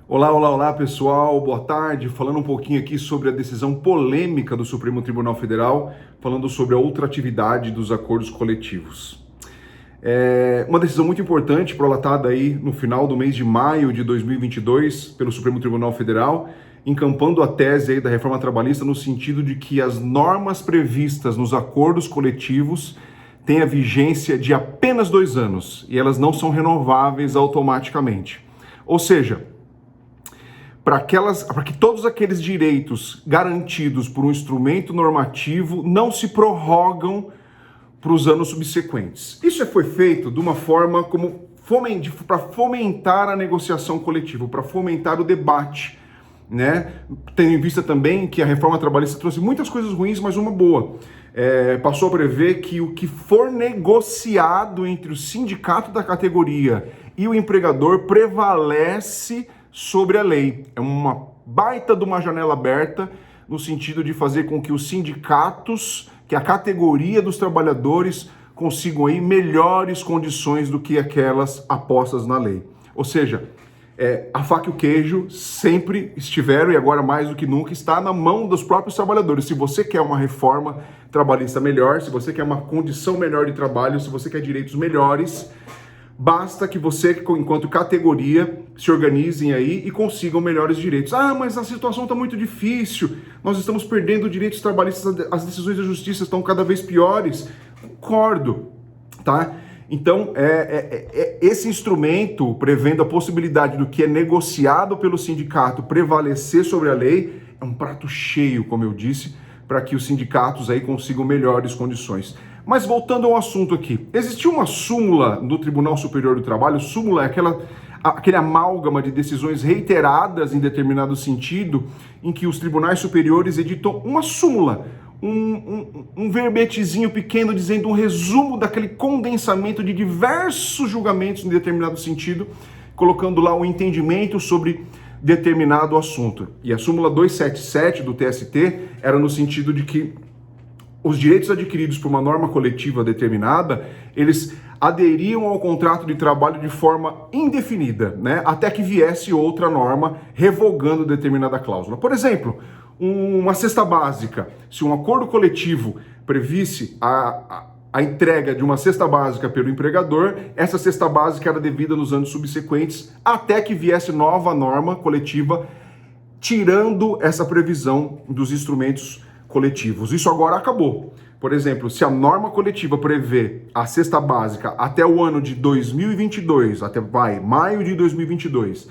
Olá, olá, olá pessoal, boa tarde. Falando um pouquinho aqui sobre a decisão polêmica do Supremo Tribunal Federal, falando sobre a ultratividade dos acordos coletivos. É uma decisão muito importante, prolatada aí no final do mês de maio de 2022 pelo Supremo Tribunal Federal, encampando a tese aí da reforma trabalhista no sentido de que as normas previstas nos acordos coletivos têm a vigência de apenas 2 anos e elas não são renováveis automaticamente. Ou seja, para que todos aqueles direitos garantidos por um instrumento normativo não se prorrogam para os anos subsequentes. Isso foi feito de uma forma como para fomentar a negociação coletiva, para fomentar o debate, né? Tendo em vista também que a reforma trabalhista trouxe muitas coisas ruins, mas uma boa. Passou a prever que o que for negociado entre o sindicato da categoria e o empregador prevalece sobre a lei. É uma baita de uma janela aberta no sentido de fazer com que os sindicatos, que a categoria dos trabalhadores consigam aí melhores condições do que aquelas apostas na lei. Ou seja, a faca e o queijo sempre estiveram e agora mais do que nunca está na mão dos próprios trabalhadores. Se você quer uma reforma trabalhista melhor, se você quer uma condição melhor de trabalho, se você quer direitos melhores, basta que você, enquanto categoria, se organizem aí e consigam melhores direitos. Ah, mas a situação está muito difícil, nós estamos perdendo direitos trabalhistas, as decisões da justiça estão cada vez piores. Concordo, tá? Então, esse instrumento, prevendo a possibilidade do que é negociado pelo sindicato prevalecer sobre a lei, é um prato cheio, como eu disse, para que os sindicatos aí consigam melhores condições. Mas voltando ao assunto aqui, existiu uma súmula do Tribunal Superior do Trabalho. Súmula é aquele amálgama de decisões reiteradas em determinado sentido, em que os tribunais superiores editam uma súmula, um verbetezinho pequeno dizendo um resumo daquele condensamento de diversos julgamentos em determinado sentido, colocando lá um entendimento sobre determinado assunto. E a súmula 277 do TST era no sentido de que os direitos adquiridos por uma norma coletiva determinada, eles aderiam ao contrato de trabalho de forma indefinida, né? Até que viesse outra norma revogando determinada cláusula. Por exemplo, uma cesta básica. Se um acordo coletivo previsse a entrega de uma cesta básica pelo empregador, essa cesta básica era devida nos anos subsequentes, até que viesse nova norma coletiva, tirando essa previsão dos instrumentos coletivos. Isso agora acabou. Por exemplo, se a norma coletiva prevê a cesta básica até o ano de 2022, até maio de 2022,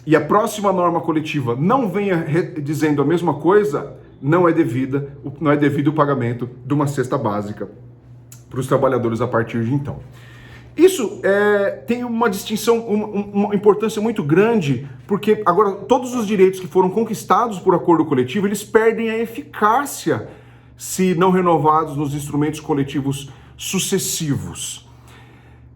e a próxima norma coletiva não venha dizendo a mesma coisa, não é devido o pagamento de uma cesta básica para os trabalhadores a partir de então. Isso tem uma distinção, uma importância muito grande, porque agora todos os direitos que foram conquistados por acordo coletivo, eles perdem a eficácia se não renovados nos instrumentos coletivos sucessivos.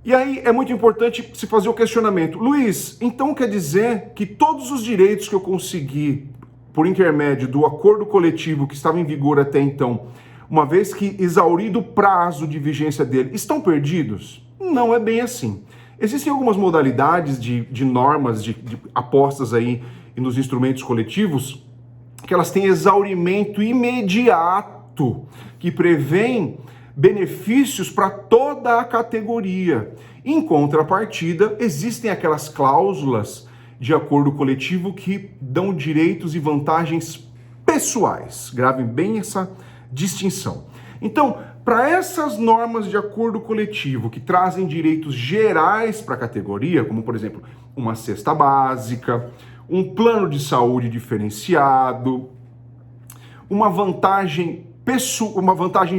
E aí é muito importante se fazer o questionamento. Luiz, então quer dizer que todos os direitos que eu consegui por intermédio do acordo coletivo que estava em vigor até então, uma vez que exaurido o prazo de vigência dele, estão perdidos? Não é bem assim. Existem algumas modalidades de normas, de apostas aí nos instrumentos coletivos, que elas têm exaurimento imediato, que prevêem benefícios para toda a categoria. Em contrapartida, existem aquelas cláusulas de acordo coletivo que dão direitos e vantagens pessoais. Gravem bem essa distinção. Então, para essas normas de acordo coletivo que trazem direitos gerais para a categoria, como por exemplo, uma cesta básica, um plano de saúde diferenciado, uma vantagem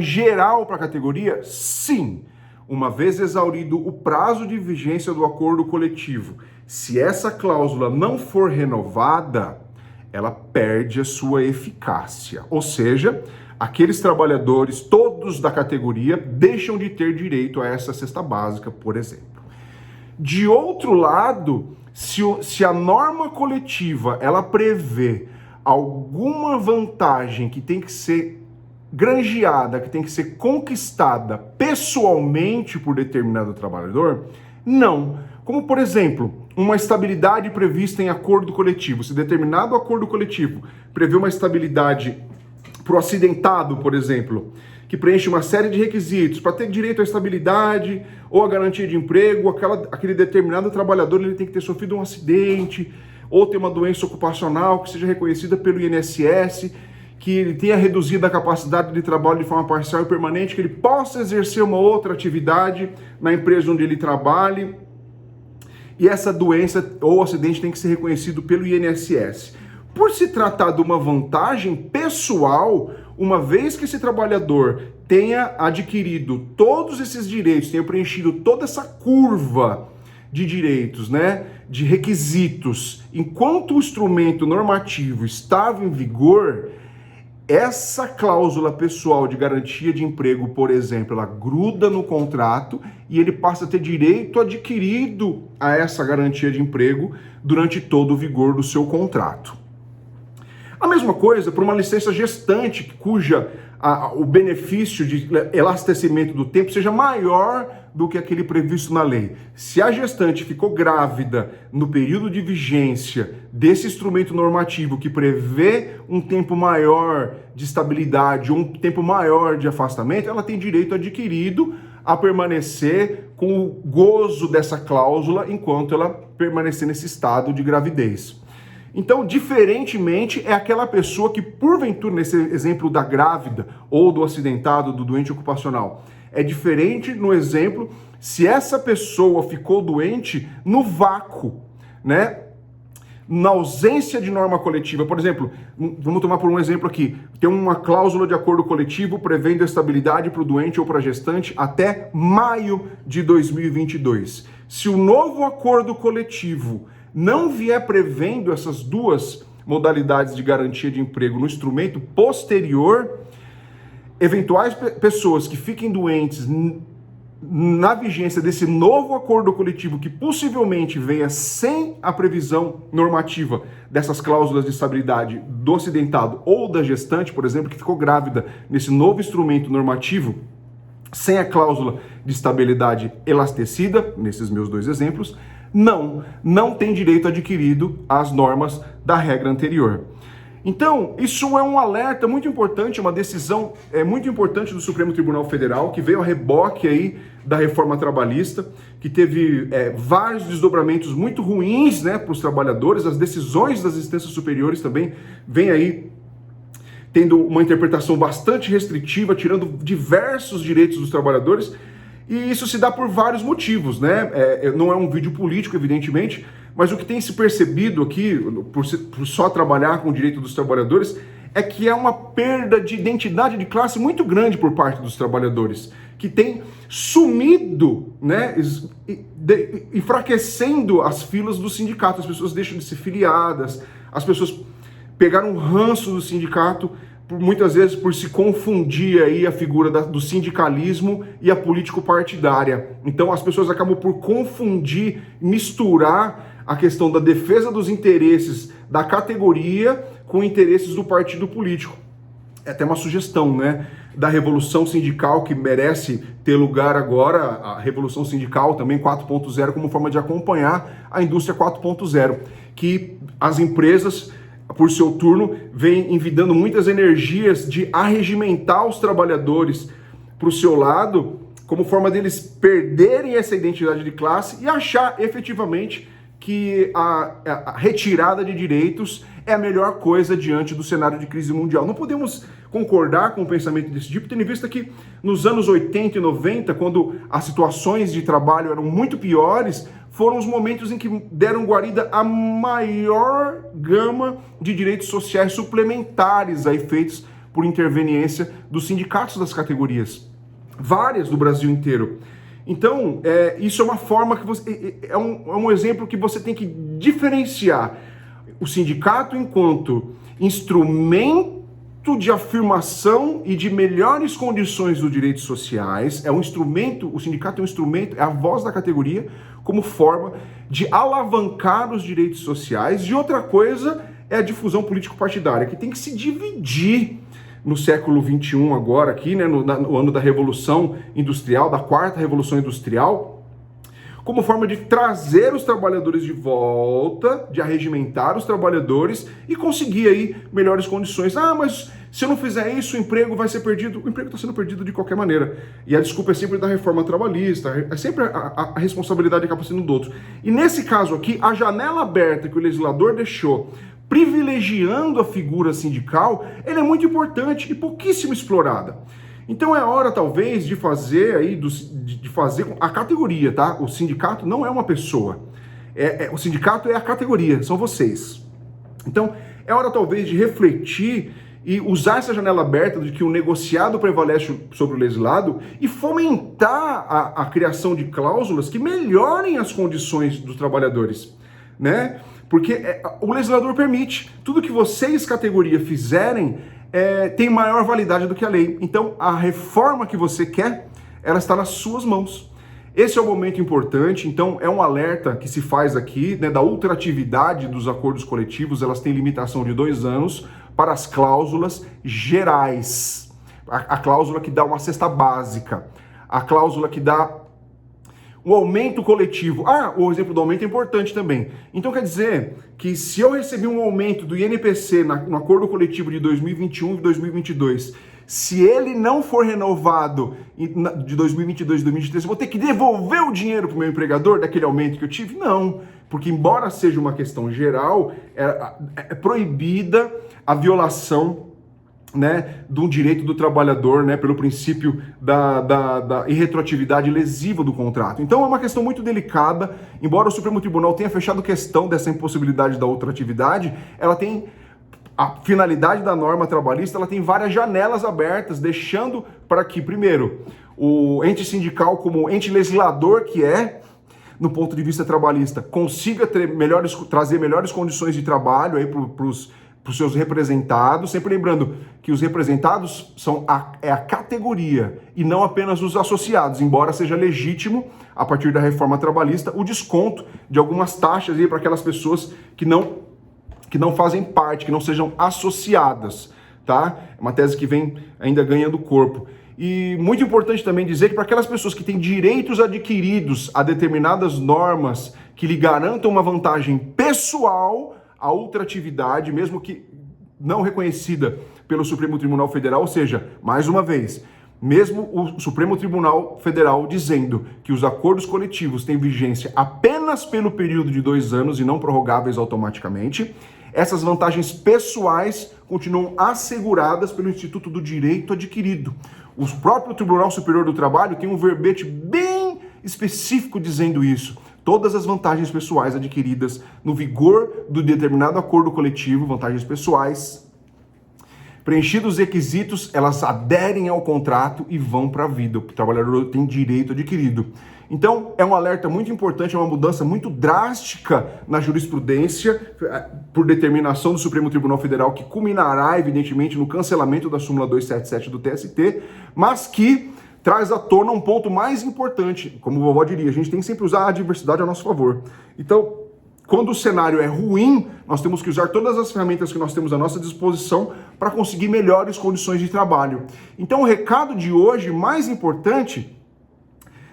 geral para a categoria, sim, uma vez exaurido o prazo de vigência do acordo coletivo, se essa cláusula não for renovada, ela perde a sua eficácia. Ou seja, aqueles trabalhadores, todos da categoria, deixam de ter direito a essa cesta básica, por exemplo. De outro lado, se a norma coletiva ela prevê alguma vantagem que tem que ser granjeada, que tem que ser conquistada pessoalmente por determinado trabalhador, não. Como, por exemplo, uma estabilidade prevista em acordo coletivo. Se determinado acordo coletivo prevê uma estabilidade para o acidentado, por exemplo, que preenche uma série de requisitos para ter direito à estabilidade ou à garantia de emprego, aquele determinado trabalhador ele tem que ter sofrido um acidente ou ter uma doença ocupacional que seja reconhecida pelo INSS, que ele tenha reduzido a capacidade de trabalho de forma parcial e permanente, que ele possa exercer uma outra atividade na empresa onde ele trabalhe, e essa doença ou acidente tem que ser reconhecido pelo INSS. Por se tratar de uma vantagem pessoal, uma vez que esse trabalhador tenha adquirido todos esses direitos, tenha preenchido toda essa curva de direitos, né, de requisitos, enquanto o instrumento normativo estava em vigor, essa cláusula pessoal de garantia de emprego, por exemplo, ela gruda no contrato e ele passa a ter direito adquirido a essa garantia de emprego durante todo o vigor do seu contrato. A mesma coisa para uma licença gestante, cuja o benefício de elastecimento do tempo seja maior do que aquele previsto na lei. Se a gestante ficou grávida no período de vigência desse instrumento normativo que prevê um tempo maior de estabilidade ou um tempo maior de afastamento, ela tem direito adquirido a permanecer com o gozo dessa cláusula enquanto ela permanecer nesse estado de gravidez. Então, diferentemente, é aquela pessoa que, porventura, nesse exemplo da grávida ou do acidentado, do doente ocupacional, é diferente no exemplo se essa pessoa ficou doente no vácuo, né? Na ausência de norma coletiva. Por exemplo, vamos tomar por um exemplo aqui, tem uma cláusula de acordo coletivo prevendo estabilidade para o doente ou para a gestante até maio de 2022. Se o novo acordo coletivo não vier prevendo essas duas modalidades de garantia de emprego no instrumento posterior, eventuais pessoas que fiquem doentes na vigência desse novo acordo coletivo que possivelmente venha sem a previsão normativa dessas cláusulas de estabilidade do acidentado ou da gestante, por exemplo, que ficou grávida nesse novo instrumento normativo, sem a cláusula de estabilidade elastecida, nesses meus dois exemplos, não tem direito adquirido às normas da regra anterior. Então, isso é um alerta muito importante, uma decisão muito importante do Supremo Tribunal Federal, que veio a reboque aí da reforma trabalhista, que teve vários desdobramentos muito ruins, né, para os trabalhadores. As decisões das instâncias superiores também vêm aí tendo uma interpretação bastante restritiva, tirando diversos direitos dos trabalhadores. E isso se dá por vários motivos, né? Não é um vídeo político, evidentemente, mas o que tem se percebido aqui, por só trabalhar com o direito dos trabalhadores, é que há uma perda de identidade de classe muito grande por parte dos trabalhadores, que tem sumido, né? Enfraquecendo as filas do sindicato. As pessoas deixam de ser filiadas, as pessoas pegaram um ranço do sindicato, muitas vezes por se confundir aí a figura do sindicalismo e a político-partidária. Então as pessoas acabam por confundir, misturar a questão da defesa dos interesses da categoria com interesses do partido político. É até uma sugestão, né, da revolução sindical que merece ter lugar agora, a revolução sindical também 4.0, como forma de acompanhar a indústria 4.0, que as empresas, por seu turno, vem envidando muitas energias de arregimentar os trabalhadores para o seu lado, como forma deles perderem essa identidade de classe e achar efetivamente que a retirada de direitos é a melhor coisa diante do cenário de crise mundial. Não podemos concordar com o pensamento desse tipo, tendo em vista que nos anos 80 e 90, quando as situações de trabalho eram muito piores, foram os momentos em que deram guarida à maior gama de direitos sociais suplementares aí feitos por interveniência dos sindicatos das categorias, várias do Brasil inteiro. Então, isso é uma forma que é um exemplo que você tem que diferenciar o sindicato enquanto instrumento de afirmação e de melhores condições dos direitos sociais. É um instrumento, o sindicato é um instrumento, é a voz da categoria, como forma de alavancar os direitos sociais. E outra coisa é a difusão político-partidária, que tem que se dividir no século XXI agora, aqui, né, no ano da Revolução Industrial, da quarta Revolução Industrial, como forma de trazer os trabalhadores de volta, de arregimentar os trabalhadores e conseguir aí melhores condições. Ah, mas se eu não fizer isso, o emprego vai ser perdido. O emprego está sendo perdido de qualquer maneira. E a desculpa é sempre da reforma trabalhista, é sempre a responsabilidade acaba sendo do outro. E nesse caso aqui, a janela aberta que o legislador deixou, privilegiando a figura sindical, ela é muito importante e pouquíssimo explorada. Então é hora, talvez, de fazer aí, de fazer a categoria, tá? O sindicato não é uma pessoa. O sindicato é a categoria, são vocês. Então, é hora, talvez, de refletir e usar essa janela aberta de que o negociado prevalece sobre o legislado e fomentar a criação de cláusulas que melhorem as condições dos trabalhadores, né? Porque o legislador permite. Tudo que vocês, categoria, fizerem tem maior validade do que a lei. Então, a reforma que você quer, ela está nas suas mãos. Esse é o momento importante, então é um alerta que se faz aqui, né, da ultratividade dos acordos coletivos. Elas têm limitação de 2 anos para as cláusulas gerais. A cláusula que dá uma cesta básica, a cláusula que dá um aumento coletivo. Ah, o exemplo do aumento é importante também. Então quer dizer que se eu recebi um aumento do INPC no acordo coletivo de 2021 e 2022, se ele não for renovado de 2022 e 2023, eu vou ter que devolver o dinheiro para o meu empregador daquele aumento que eu tive? Não, porque embora seja uma questão geral, é proibida a violação, né, do direito do trabalhador, né, pelo princípio da irretroatividade lesiva do contrato. Então é uma questão muito delicada. Embora o Supremo Tribunal tenha fechado questão dessa impossibilidade da ultratividade, ela tem a finalidade da norma trabalhista, ela tem várias janelas abertas, deixando para que, primeiro, o ente sindical, como ente legislador que é, no ponto de vista trabalhista, consiga trazer melhores condições de trabalho aí para os seus representados, sempre lembrando que os representados são a categoria e não apenas os associados, embora seja legítimo, a partir da reforma trabalhista, o desconto de algumas taxas aí para aquelas pessoas que não fazem parte, que não sejam associadas, tá? É uma tese que vem ainda ganhando corpo. E muito importante também dizer que para aquelas pessoas que têm direitos adquiridos a determinadas normas que lhe garantam uma vantagem pessoal, a ultratividade, mesmo que não reconhecida pelo Supremo Tribunal Federal, ou seja, mais uma vez, mesmo o Supremo Tribunal Federal dizendo que os acordos coletivos têm vigência apenas pelo período de 2 anos e não prorrogáveis automaticamente, essas vantagens pessoais continuam asseguradas pelo Instituto do Direito Adquirido. O próprio Tribunal Superior do Trabalho tem um verbete bem específico dizendo isso. Todas as vantagens pessoais adquiridas no vigor do determinado acordo coletivo, vantagens pessoais, preenchidos os requisitos, elas aderem ao contrato e vão para a vida. O trabalhador tem direito adquirido. Então, é um alerta muito importante, é uma mudança muito drástica na jurisprudência, por determinação do Supremo Tribunal Federal, que culminará, evidentemente, no cancelamento da súmula 277 do TST, mas que traz à tona um ponto mais importante. Como o vovó diria, a gente tem que sempre usar a diversidade a nosso favor. Então, quando o cenário é ruim, nós temos que usar todas as ferramentas que nós temos à nossa disposição para conseguir melhores condições de trabalho. Então, o recado de hoje, mais importante,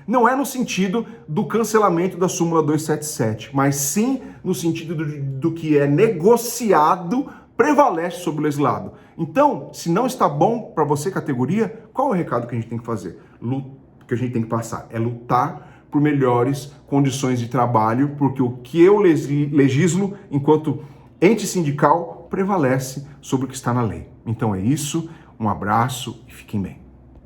não é no sentido do cancelamento da súmula 277, mas sim no sentido do que é negociado prevalece sobre o legislado. Então, se não está bom para você, categoria, qual é o recado que a gente tem que fazer? Que a gente tem que passar é lutar por melhores condições de trabalho, porque o que eu legislo enquanto ente sindical prevalece sobre o que está na lei. Então é isso, um abraço e fiquem bem.